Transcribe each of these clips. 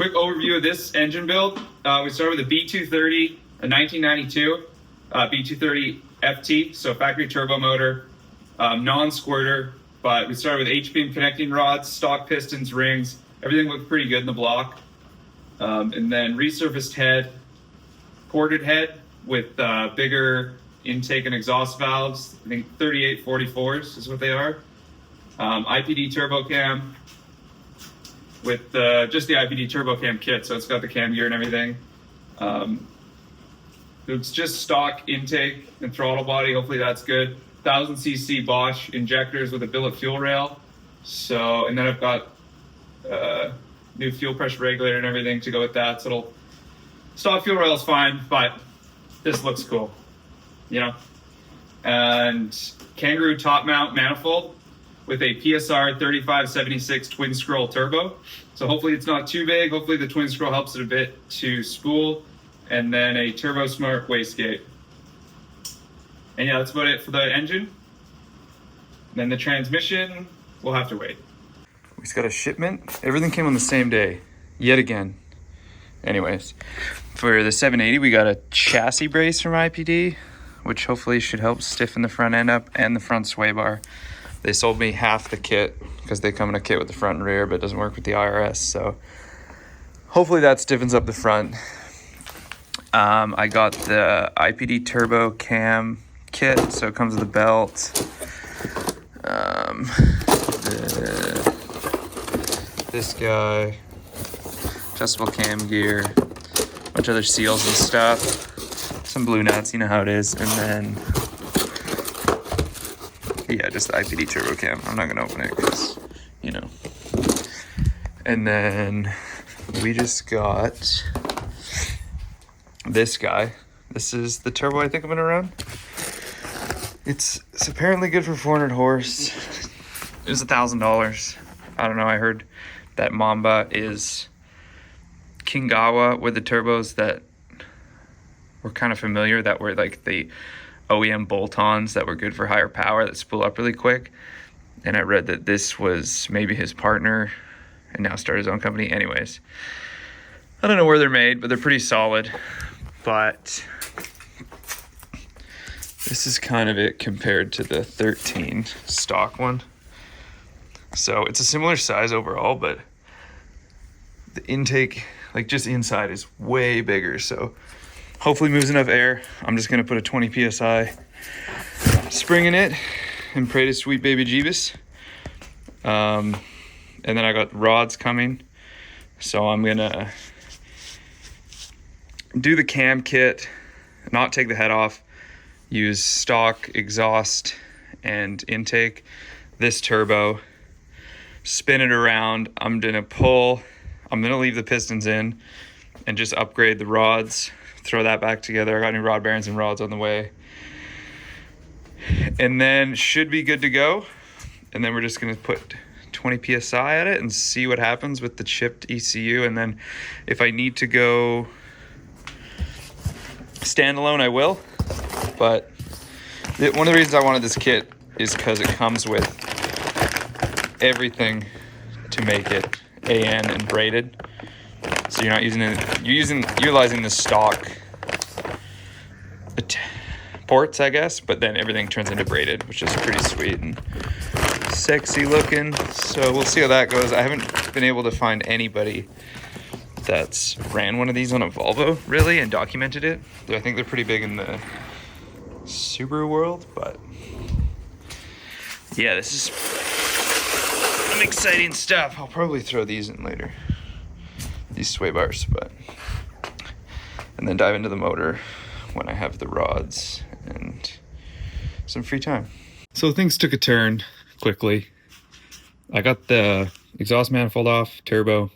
quick overview of this engine build. We started with a B230, a 1992 B230 FT, so factory turbo motor, non-squirter, but we started with H-beam connecting rods, stock pistons, rings. Everything looked pretty good in the block. And then resurfaced head, ported head with bigger intake and exhaust valves. I think 3844s is what they are. IPD turbo cam with just the IPD turbo cam kit, so it's got the cam gear and everything. It's just stock intake and throttle body. Hopefully that's good. 1000cc Bosch injectors with a billet fuel rail. So, and then I've got new fuel pressure regulator and everything to go with that. So stock fuel rail is fine, but this looks cool, you know. And Kangaroo top mount manifold with a PSR 3576 twin scroll turbo. So hopefully it's not too big. Hopefully the twin scroll helps it a bit to spool. And then a Turbo Smart wastegate. And yeah, that's about it for the engine. And then the transmission, we'll have to wait. We just got a shipment. Everything came on the same day, yet again. Anyways, for the 780, we got a chassis brace from IPD, which hopefully should help stiffen the front end up and the front sway bar. They sold me half the kit because they come in a kit with the front and rear, but it doesn't work with the IRS. So hopefully that stiffens up the front. I got the IPD turbo cam kit, so it comes with a belt, this guy, adjustable cam gear, a bunch of other seals and stuff, some blue nuts, you know how it is, and then, yeah, just the IPD turbo cam. I'm not gonna open it because, you know. And then we just got this guy. This is the turbo I think I'm gonna run. It's apparently good for 400 horse. It was $1,000. I don't know, I heard that Mamba is Kingawa with the turbos that were kind of familiar, that were like the OEM bolt-ons that were good for higher power, that spool up really quick. And I read that this was maybe his partner and now started his own company. Anyways, I don't know where they're made, but they're pretty solid. But this is kind of it compared to the 13 stock one. So it's a similar size overall, but the intake, like just inside, is way bigger. So hopefully moves enough air. I'm just gonna put a 20 PSI spring in it and pray to sweet baby Jeebus. And then I got rods coming. So I'm gonna do the cam kit, not take the head off, use stock exhaust and intake, this turbo, spin it around. I'm gonna leave the pistons in and just upgrade the rods, throw that back together. I got new rod bearings and rods on the way. And then should be good to go. And then we're just gonna put 20 PSI at it and see what happens with the chipped ECU. And then if I need to go standalone, I will. But one of the reasons I wanted this kit is because it comes with everything to make it AN and braided. So you're not using it, utilizing the stock ports, I guess, but then everything turns into braided, which is pretty sweet and sexy looking. So we'll see how that goes. I haven't been able to find anybody that's ran one of these on a Volvo really and documented it. I think they're pretty big in the Subaru world, but yeah, this is some exciting stuff. I'll probably throw these in later, these sway bars, and then dive into the motor when I have the rods and some free time. So things took a turn quickly. I got the exhaust manifold off, turbo.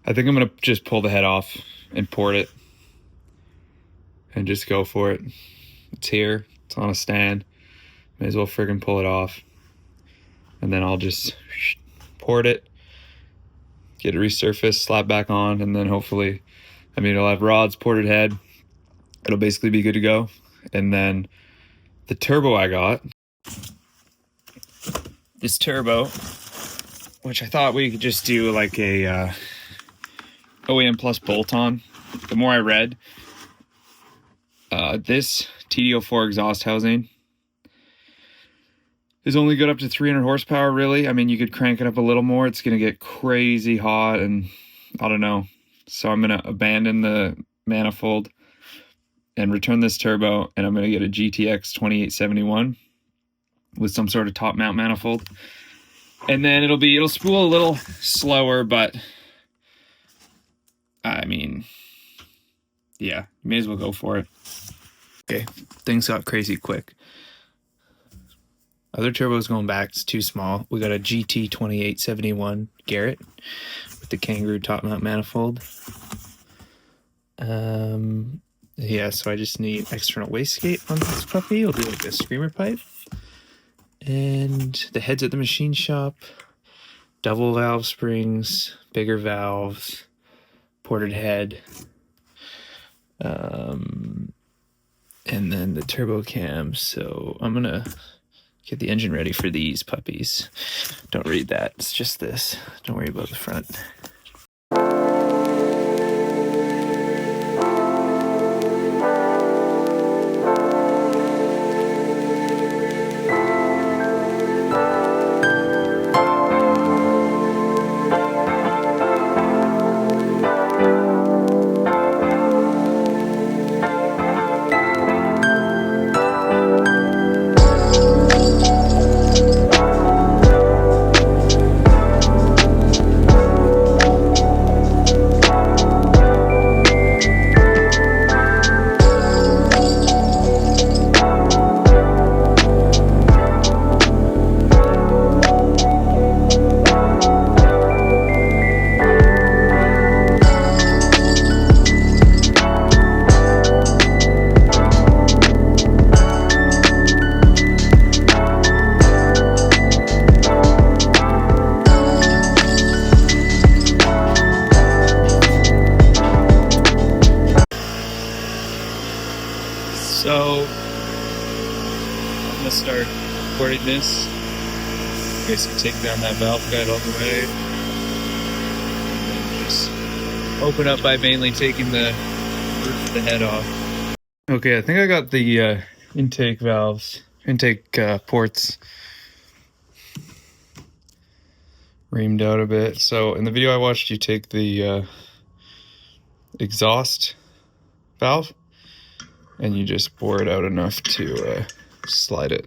I think I'm gonna just pull the head off and port it and just go for it. It's here, it's on a stand. May as well friggin' pull it off. And then I'll just port it, get it resurfaced, slap back on, and then hopefully, it'll have rods, ported head. It'll basically be good to go. And then the turbo I got, this turbo which I thought we could just do like a OEM plus bolt-on. The more I read, this TD04 exhaust housing is only good up to 300 horsepower, really. I mean, you could crank it up a little more. It's going to get crazy hot, and I don't know. So I'm going to abandon the manifold and return this turbo, and I'm going to get a GTX 2871 with some sort of top mount manifold. And then it'll spool a little slower, but I mean, yeah, may as well go for it. Okay, things got crazy quick. Other turbo's going back, it's too small. We got a GT 2871 Garrett with the Kangaroo top mount manifold. Yeah, so I just need external wastegate on this puppy. We'll do like a screamer pipe. And the heads at the machine shop, double valve springs, bigger valves, ported head. And then the turbo cam. So I'm gonna get the engine ready for these puppies. Don't read that, it's just this. Don't worry about the front. So I'm gonna start recording this. Basically take down that valve guide all the way. And then just open up by mainly taking the roof of the head off. Okay, I think I got the intake valves, ports reamed out a bit. So in the video I watched, you take the exhaust valve and you just bore it out enough to slide it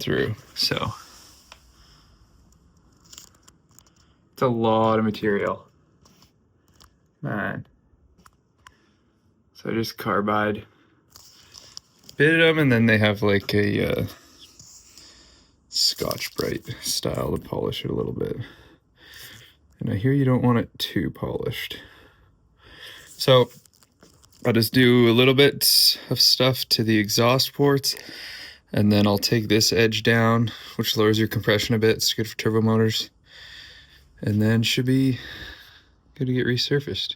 through. So it's a lot of material, man. So I just carbide bitted them, and then they have like a Scotch-Brite style to polish it a little bit. And I hear you don't want it too polished. So I'll just do a little bit of stuff to the exhaust ports, and then I'll take this edge down, which lowers your compression a bit. It's good for turbo motors. And then should be good to get resurfaced.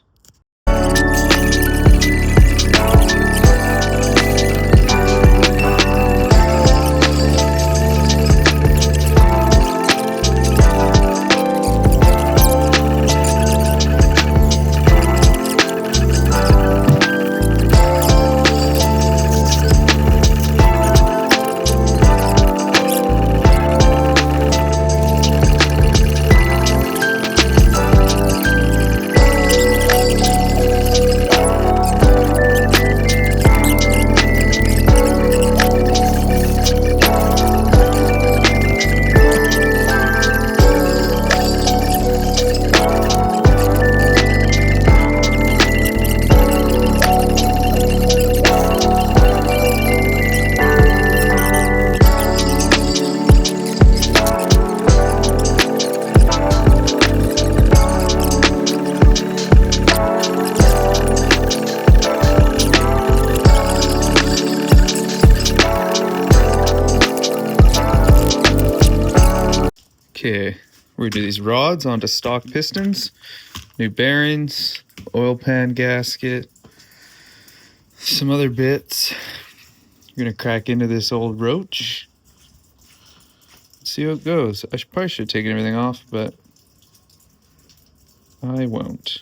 Okay, we're gonna do these rods onto stock pistons, new bearings, oil pan gasket, some other bits. We're gonna crack into this old Roach. see how it goes. I probably should have taken everything off, but I won't.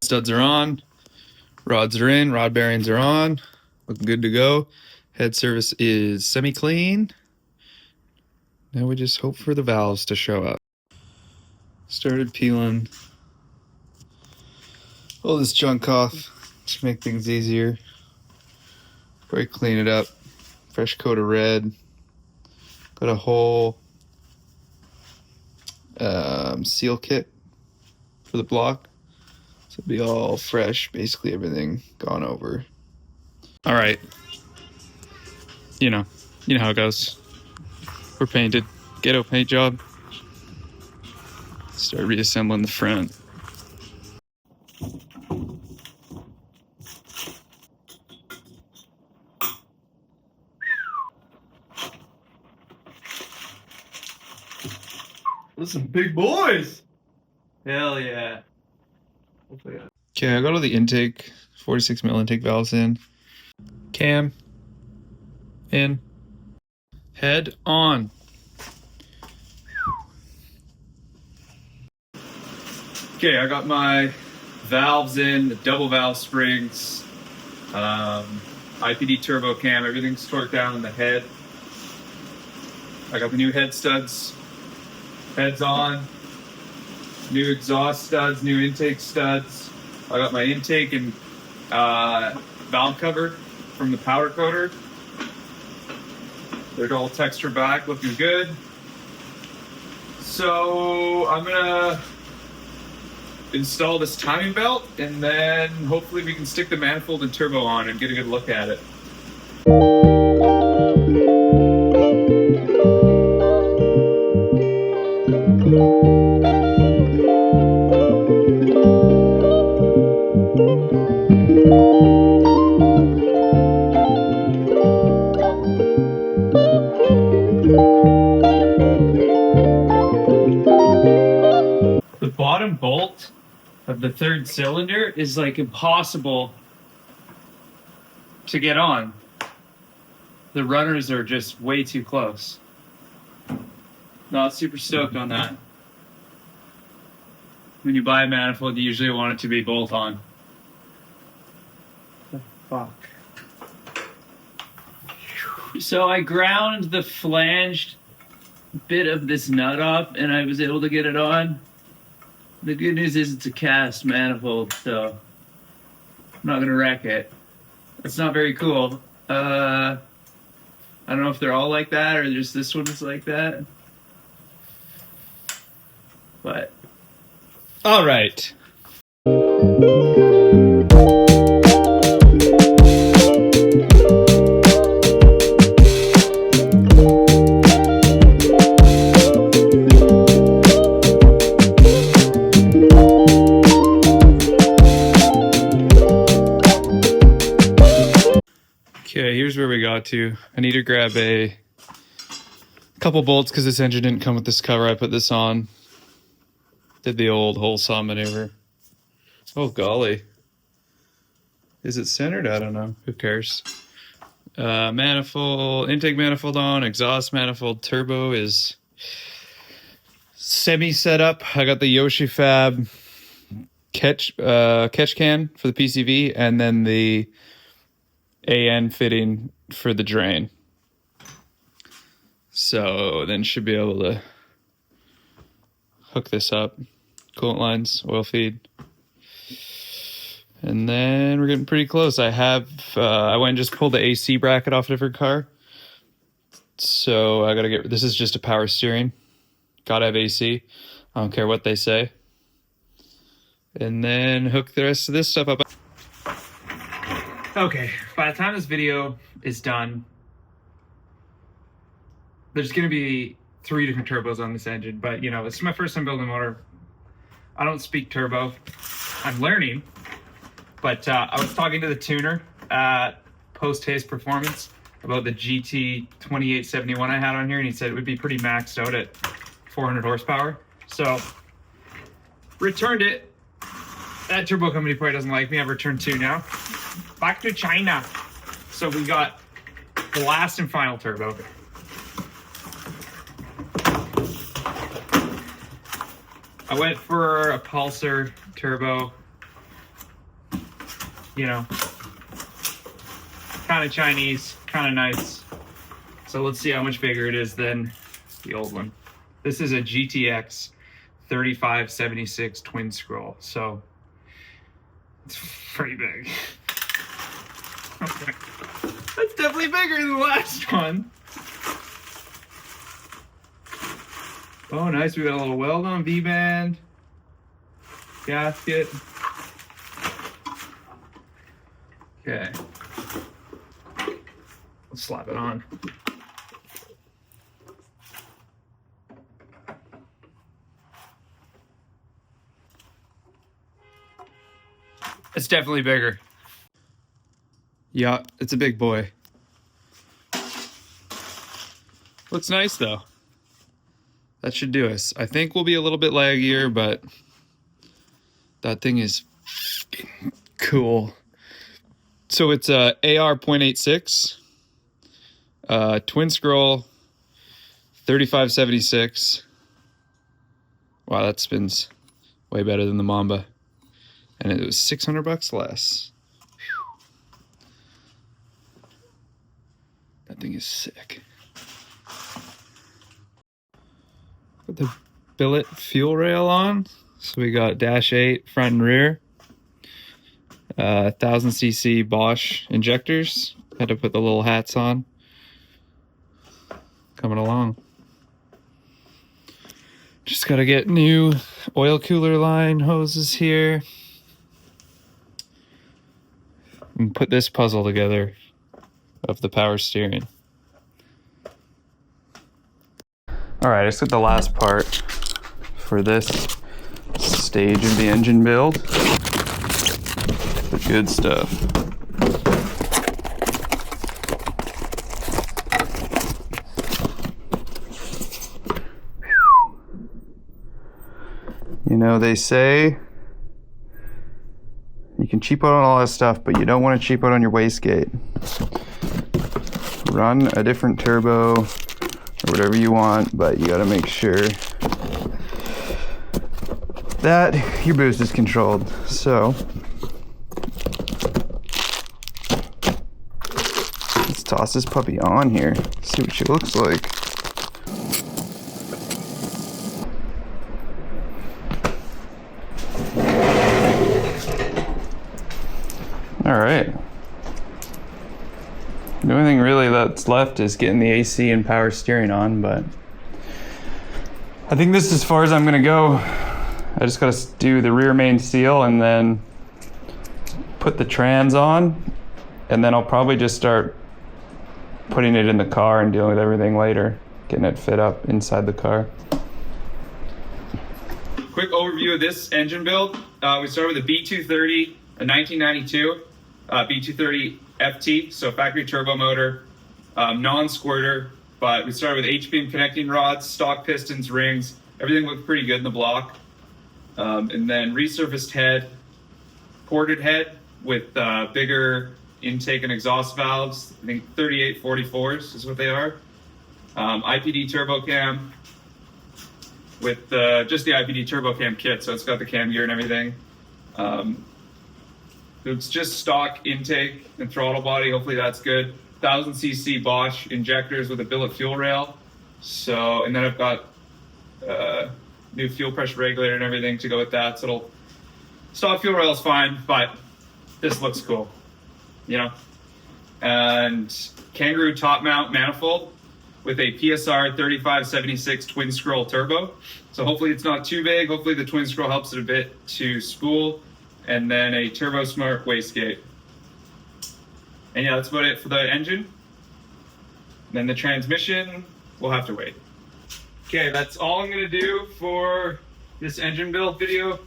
Studs are on, rods are in, rod bearings are on, looking good to go. Head service is semi-clean. Now we just hope for the valves to show up. Started peeling all this junk off to make things easier. Probably clean it up. Fresh coat of red. Got a whole seal kit for the block. So it'll be all fresh, basically everything gone over. All right. You know how it goes. We're painted. Ghetto paint job. Start reassembling the front. Those are some big boys. Hell yeah. Okay, I got all the intake, 46 mil intake valves in. Cam in. Head on. Okay, I got my valves in, the double valve springs, IPD turbo cam, everything's torqued down in the head. I got the new head studs, heads on, new exhaust studs, new intake studs. I got my intake and valve cover from the powder coater. They're all texture back, looking good. So I'm gonna install this timing belt, and then hopefully we can stick the manifold and turbo on and get a good look at it. The bottom bolt of the third cylinder is like impossible to get on. The runners are just way too close. Not super stoked on that. When you buy a manifold, you usually want it to be bolt on. The fuck. So I ground the flanged bit of this nut off and I was able to get it on. The good news is it's a cast manifold, so I'm not gonna wreck it. It's not very cool. I don't know if they're all like that or just this one is like that. But all right. Okay, here's where we got to. I need to grab a couple bolts because this engine didn't come with this cover. I put this on. Did the old hole saw maneuver. Oh golly. Is it centered? I don't know. Who cares? Manifold, intake manifold on, exhaust manifold, turbo is semi set up. I got the Yoshi Fab catch can for the PCV and then the AN fitting for the drain. So then should be able to hook this up. Coolant lines, oil feed. And then we're getting pretty close. I went and just pulled the AC bracket off a different car. So I gotta this is just a power steering. Gotta have AC. I don't care what they say. And then hook the rest of this stuff up. Okay, by the time this video is done, there's going to be 3 different turbos on this engine, but you know, this is my first time building a motor. I don't speak turbo. I'm learning, but I was talking to the tuner at Post Haste Performance about the GT 2871 I had on here, and he said it would be pretty maxed out at 400 horsepower. So, returned it. That turbo company probably doesn't like me. I've returned 2 now. Back to China. So we got the last and final turbo. I went for a Pulsar turbo. You know, kind of Chinese, kind of nice. So let's see how much bigger it is than the old one. This is a GTX 3576 twin scroll, so it's pretty big. Okay. That's definitely bigger than the last one. Oh, nice. We got a little weld on V-band, gasket. Okay. Let's slap it on. It's definitely bigger. Yeah, it's a big boy. Looks nice though. That should do us. I think we'll be a little bit laggier, but that thing is cool. So it's a AR 0.86, twin scroll, 3576. Wow, that spins way better than the Mamba. And it was $600 less. Whew. That thing is sick. Put the billet fuel rail on. So we got dash 8 front and rear. 1000cc Bosch injectors. Had to put the little hats on. Coming along. Just gotta get new oil cooler line hoses here. And put this puzzle together of the power steering. Alright, I just got the last part for this stage of the engine build. The good stuff. You know, they say you can cheap out on all that stuff, but you don't want to cheap out on your wastegate. Run a different turbo or whatever you want, but you got to make sure that your boost is controlled. So let's toss this puppy on here, see what she looks like. All right. The only thing really that's left is getting the AC and power steering on, but I think this is as far as I'm gonna go. I just gotta do the rear main seal and then put the trans on, and then I'll probably just start putting it in the car and dealing with everything later, getting it fit up inside the car. Quick overview of this engine build. We started with a B230, a 1992. B230 FT, so factory turbo motor, non-squirter, but we started with H-beam connecting rods, stock pistons, rings. Everything looked pretty good in the block. And then resurfaced head, ported head with bigger intake and exhaust valves. I think 3844s is what they are. IPD turbo cam with just the IPD turbo cam kit, so it's got the cam gear and everything. It's just stock intake and throttle body. Hopefully that's good. 1000cc Bosch injectors with a billet fuel rail. So, and then I've got new fuel pressure regulator and everything to go with that. So stock fuel rail is fine, but this looks cool, you know. And Kangaroo top mount manifold with a PSR 3576 twin scroll turbo. So hopefully it's not too big. Hopefully the twin scroll helps it a bit to spool. And then a Turbo Smart wastegate. And yeah, that's about it for the engine. Then the transmission, we'll have to wait. Okay, that's all I'm gonna do for this engine build video.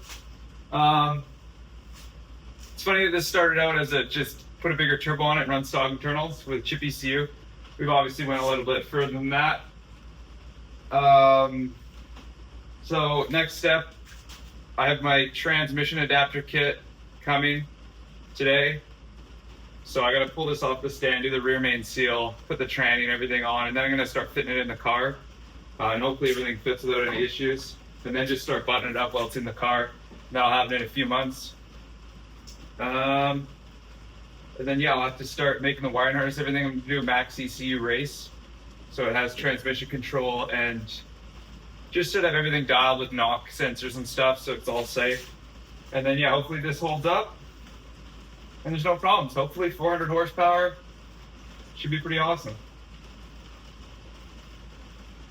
It's funny that this started out as a just put a bigger turbo on it and run stock internals with chip ECU. We've obviously went a little bit further than that. So next step, I have my transmission adapter kit coming today. So I gotta pull this off the stand, do the rear main seal, put the tranny and everything on, and then I'm gonna start fitting it in the car. And hopefully everything fits without any issues. And then just start buttoning it up while it's in the car. That'll happen in a few months. And then yeah, I'll have to start making the wiring harness, everything. I'm gonna do a max ECU race. So it has transmission control and just to have everything dialed with knock sensors and stuff so it's all safe. And then yeah, hopefully this holds up and there's no problems. Hopefully 400 horsepower should be pretty awesome.